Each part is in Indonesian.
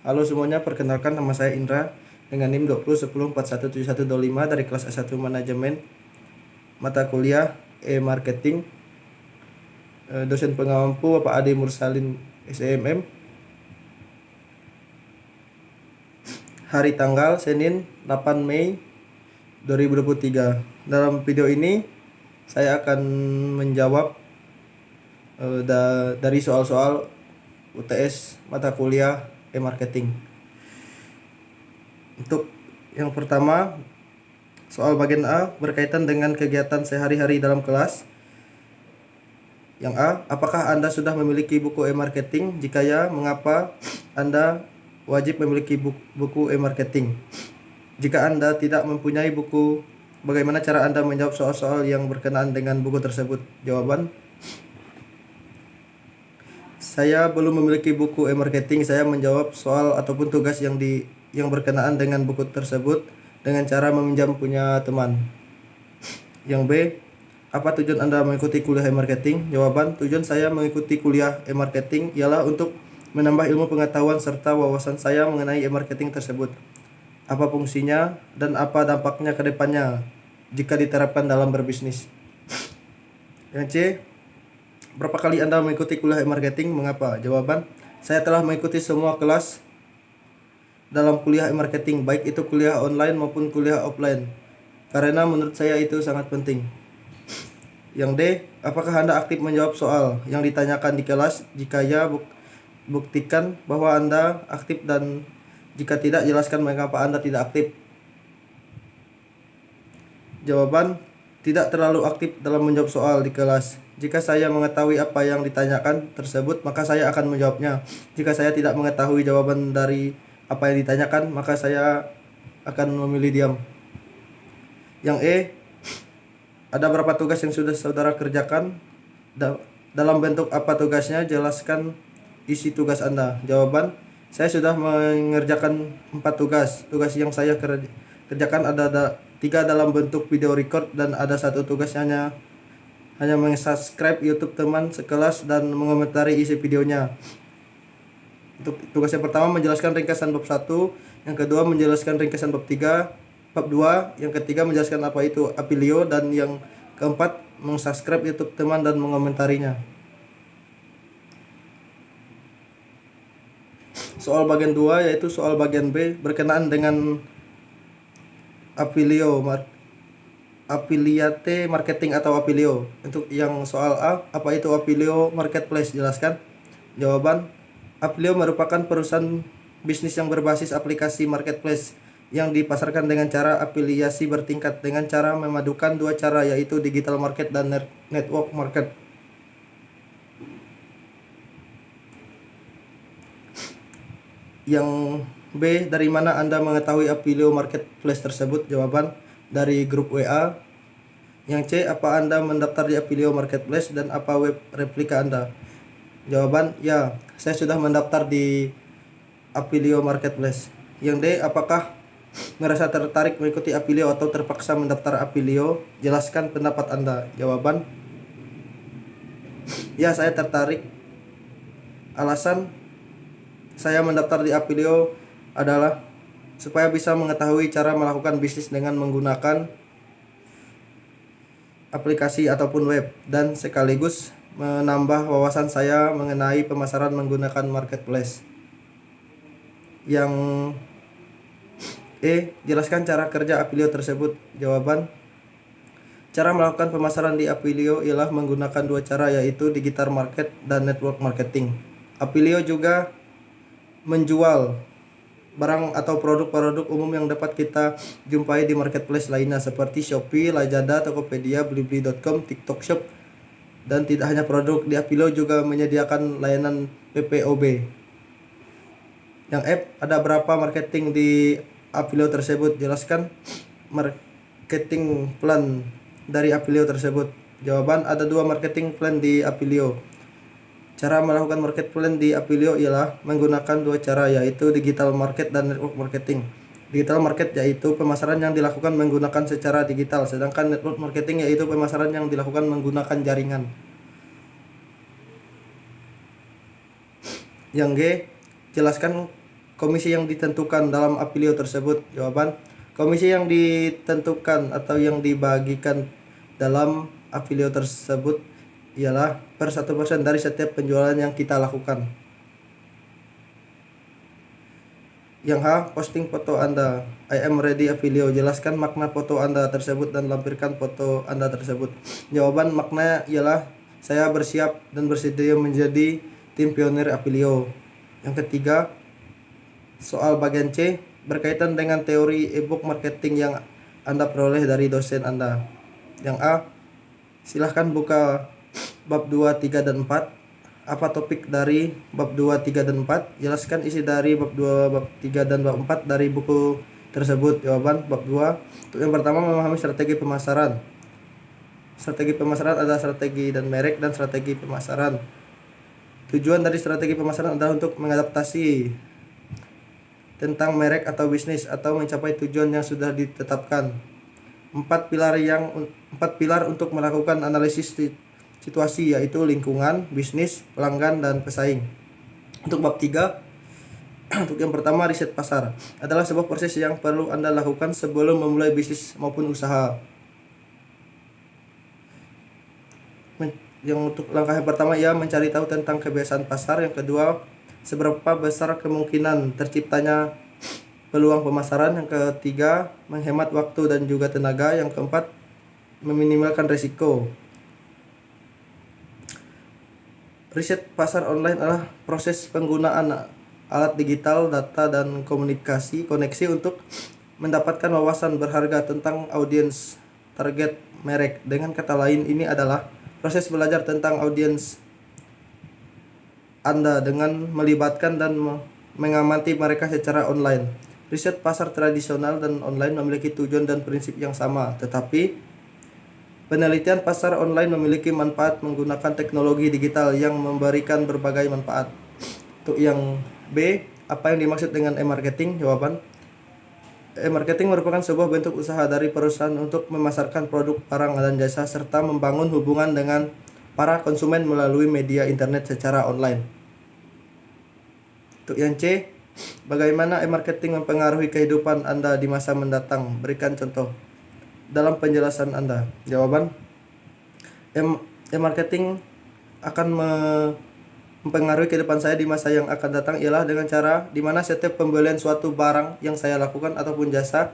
Halo semuanya, perkenalkan nama saya Indra dengan NIM 2010417125 dari kelas S1 Manajemen, mata kuliah E-Marketing, dosen pengampu Bapak Ade Mursalin SEMM. Hari tanggal Senin 8 Mei 2023. Dalam video ini saya akan menjawab dari soal-soal UTS mata kuliah E-Marketing. Untuk yang pertama, soal bagian A berkaitan dengan kegiatan sehari-hari dalam kelas. Yang A, apakah Anda sudah memiliki buku e-marketing? Jika ya, mengapa Anda wajib memiliki buku e-marketing? Jika Anda tidak mempunyai buku, bagaimana cara Anda menjawab soal-soal yang berkenaan dengan buku tersebut? Jawaban, saya belum memiliki buku e-marketing. Saya menjawab soal ataupun tugas yang berkenaan dengan buku tersebut dengan cara meminjam punya teman. Yang B, apa tujuan Anda mengikuti kuliah e-marketing? Jawaban, tujuan saya mengikuti kuliah e-marketing ialah untuk menambah ilmu pengetahuan serta wawasan saya mengenai e-marketing tersebut. Apa fungsinya dan apa dampaknya ke depannya jika diterapkan dalam berbisnis. Yang C, berapa kali Anda mengikuti kuliah e-marketing? Mengapa? Jawaban, saya telah mengikuti semua kelas dalam kuliah e-marketing, baik itu kuliah online maupun kuliah offline, karena menurut saya itu sangat penting. Yang D, apakah Anda aktif menjawab soal yang ditanyakan di kelas? Jika ya, buktikan bahwa Anda aktif, dan jika tidak, jelaskan mengapa Anda tidak aktif. Jawaban, tidak terlalu aktif dalam menjawab soal di kelas. Jika saya mengetahui apa yang ditanyakan tersebut, maka saya akan menjawabnya. Jika saya tidak mengetahui jawaban dari apa yang ditanyakan, maka saya akan memilih diam. Yang E, ada berapa tugas yang sudah saudara kerjakan? Dalam bentuk apa tugasnya? Jelaskan isi tugas Anda. Jawaban, saya sudah mengerjakan 4 tugas. Tugas yang saya kerjakan ada 3 dalam bentuk video record, dan ada 1 tugasnya hanya meng-subscribe YouTube teman sekelas dan mengomentari isi videonya. Untuk tugas yang pertama menjelaskan ringkasan bab 1, yang kedua menjelaskan ringkasan bab 3, bab 2, yang ketiga menjelaskan apa itu Apilio, dan yang keempat meng-subscribe YouTube teman dan mengomentarinya. Soal bagian 2 yaitu soal bagian B berkenaan dengan Affiliate marketing atau Apilio. Untuk yang soal A, apa itu Apilio Marketplace? Jelaskan. Jawaban, Apilio merupakan perusahaan bisnis yang berbasis aplikasi marketplace yang dipasarkan dengan cara afiliasi bertingkat dengan cara memadukan 2 cara, yaitu digital market dan network market. Yang B, dari mana Anda mengetahui Apilio Marketplace tersebut? Jawaban, dari grup WA. Yang C, apa Anda mendaftar di Apilio Marketplace dan apa web replika Anda? Jawaban, ya, saya sudah mendaftar di Apilio Marketplace. Yang D, apakah merasa tertarik mengikuti Apilio atau terpaksa mendaftar Apilio? Jelaskan pendapat Anda. Jawaban, ya, saya tertarik. Alasan saya mendaftar di Apilio adalah supaya bisa mengetahui cara melakukan bisnis dengan menggunakan aplikasi ataupun web, dan sekaligus menambah wawasan saya mengenai pemasaran menggunakan marketplace. Yang E, jelaskan cara kerja Apilio tersebut. Jawaban, cara melakukan pemasaran di Apilio ialah menggunakan 2 cara, yaitu digital market dan network marketing. Apilio juga menjual barang atau produk-produk umum yang dapat kita jumpai di marketplace lainnya seperti Shopee, Lazada, Tokopedia, Blibli.com, TikTok Shop. Dan tidak hanya produk, di Apilio juga menyediakan layanan PPOB. Yang F, ada berapa marketing di Apilio tersebut? Jelaskan marketing plan dari Apilio tersebut. Jawaban, ada 2 marketing plan di Apilio. Cara melakukan market plan di Apilio ialah menggunakan 2 cara, yaitu digital market dan network marketing. Digital market yaitu pemasaran yang dilakukan menggunakan secara digital, sedangkan network marketing yaitu pemasaran yang dilakukan menggunakan jaringan. Yang G, jelaskan komisi yang ditentukan dalam apilio tersebut? Jawaban: komisi yang ditentukan atau yang dibagikan dalam apilio tersebut ialah per 1% dari setiap penjualan yang kita lakukan. Yang H, posting foto Anda. I am ready Apilio. Jelaskan makna foto Anda tersebut dan lampirkan foto Anda tersebut. Jawaban: makna ialah saya bersiap dan bersedia menjadi tim pionir Apilio. Yang ketiga, soal bagian C, berkaitan dengan teori e-book marketing yang Anda peroleh dari dosen Anda. Yang A, silahkan buka bab 2, 3, dan 4. Apa topik dari bab 2, 3, dan 4? Jelaskan isi dari bab 2, bab 3, dan bab 4 dari buku tersebut. Jawaban: bab 2. Untuk yang pertama, memahami strategi pemasaran. Strategi pemasaran adalah strategi dan merek dan strategi pemasaran. Tujuan dari strategi pemasaran adalah untuk mengadaptasi tentang merek atau bisnis atau mencapai tujuan yang sudah ditetapkan. 4 pilar untuk melakukan analisis situasi, yaitu lingkungan, bisnis, pelanggan, dan pesaing. Untuk bab 3, untuk yang pertama, riset pasar adalah sebuah proses yang perlu Anda lakukan sebelum memulai bisnis maupun usaha. Yang untuk langkah yang pertama, ia mencari tahu tentang kebiasaan pasar. Yang kedua, seberapa besar kemungkinan terciptanya peluang pemasaran. Yang ketiga, menghemat waktu dan juga tenaga. Yang keempat, meminimalkan risiko. Riset pasar online adalah proses penggunaan alat digital, data, dan koneksi untuk mendapatkan wawasan berharga tentang audiens target merek. Dengan kata lain, ini adalah proses belajar tentang audiens Anda dengan melibatkan dan mengamati mereka secara online. Riset pasar tradisional dan online memiliki tujuan dan prinsip yang sama, tetapi penelitian pasar online memiliki manfaat menggunakan teknologi digital yang memberikan berbagai manfaat. Untuk yang B, apa yang dimaksud dengan e-marketing? Jawaban: e-marketing merupakan sebuah bentuk usaha dari perusahaan untuk memasarkan produk, barang, dan jasa serta membangun hubungan dengan para konsumen melalui media internet secara online. Untuk yang C, bagaimana e-marketing mempengaruhi kehidupan Anda di masa mendatang? Berikan contoh dalam penjelasan Anda. Jawaban: e-marketing akan mempengaruhi kehidupan saya di masa yang akan datang ialah dengan cara di mana setiap pembelian suatu barang yang saya lakukan ataupun jasa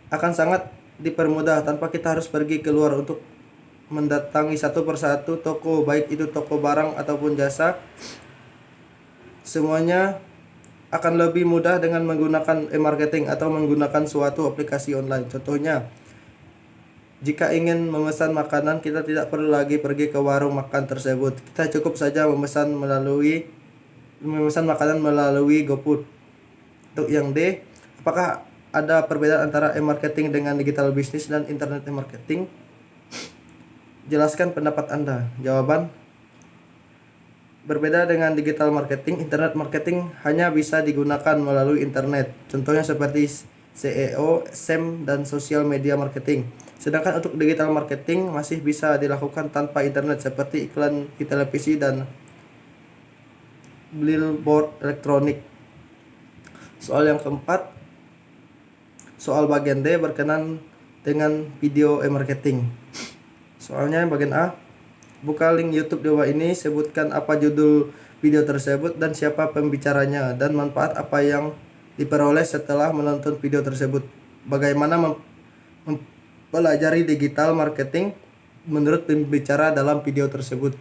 akan sangat dipermudah tanpa kita harus pergi keluar untuk mendatangi satu persatu toko, baik itu toko barang ataupun jasa. Semuanya akan lebih mudah dengan menggunakan e-marketing atau menggunakan suatu aplikasi online. Contohnya, jika ingin memesan makanan, kita tidak perlu lagi pergi ke warung makan tersebut. Kita cukup saja memesan makanan melalui GoFood. Untuk yang D, apakah ada perbedaan antara e-marketing dengan digital business dan internet e-marketing? Jelaskan pendapat Anda. Jawaban: berbeda dengan digital marketing, internet marketing hanya bisa digunakan melalui internet. Contohnya seperti SEO, SEM, dan social media marketing. Sedangkan untuk digital marketing masih bisa dilakukan tanpa internet seperti iklan di televisi dan billboard elektronik. Soal yang keempat, soal bagian D berkenan dengan video e-marketing. Soalnya bagian A, buka link YouTube di bawah ini, sebutkan apa judul video tersebut dan siapa pembicaranya dan manfaat apa yang diperoleh setelah menonton video tersebut. Bagaimana mempelajari digital marketing menurut pembicara dalam video tersebut?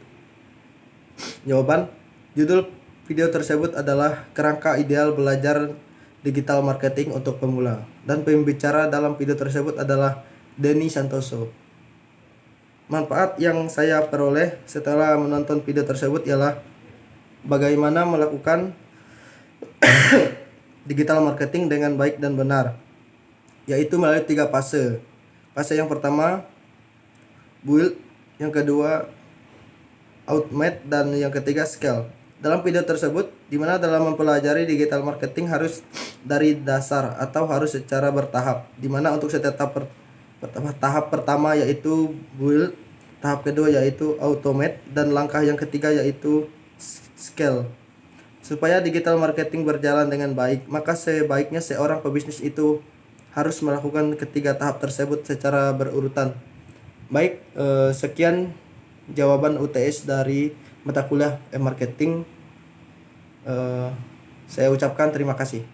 Jawaban: judul video tersebut adalah kerangka ideal belajar digital marketing untuk pemula, dan pembicara dalam video tersebut adalah Denny Santoso. Manfaat yang saya peroleh setelah menonton video tersebut ialah bagaimana melakukan digital marketing dengan baik dan benar, yaitu melalui 3 fase. Fase yang pertama, build, yang kedua, automate, dan yang ketiga, scale. Dalam video tersebut, di mana dalam mempelajari digital marketing harus dari dasar atau harus secara bertahap, di mana untuk setiap tahap pertama yaitu build, tahap kedua yaitu automate, dan langkah yang ketiga yaitu scale. Supaya digital marketing berjalan dengan baik, maka sebaiknya seorang pebisnis itu harus melakukan ketiga tahap tersebut secara berurutan. Baik, sekian jawaban UTS dari mata kuliah e-marketing. Saya ucapkan terima kasih.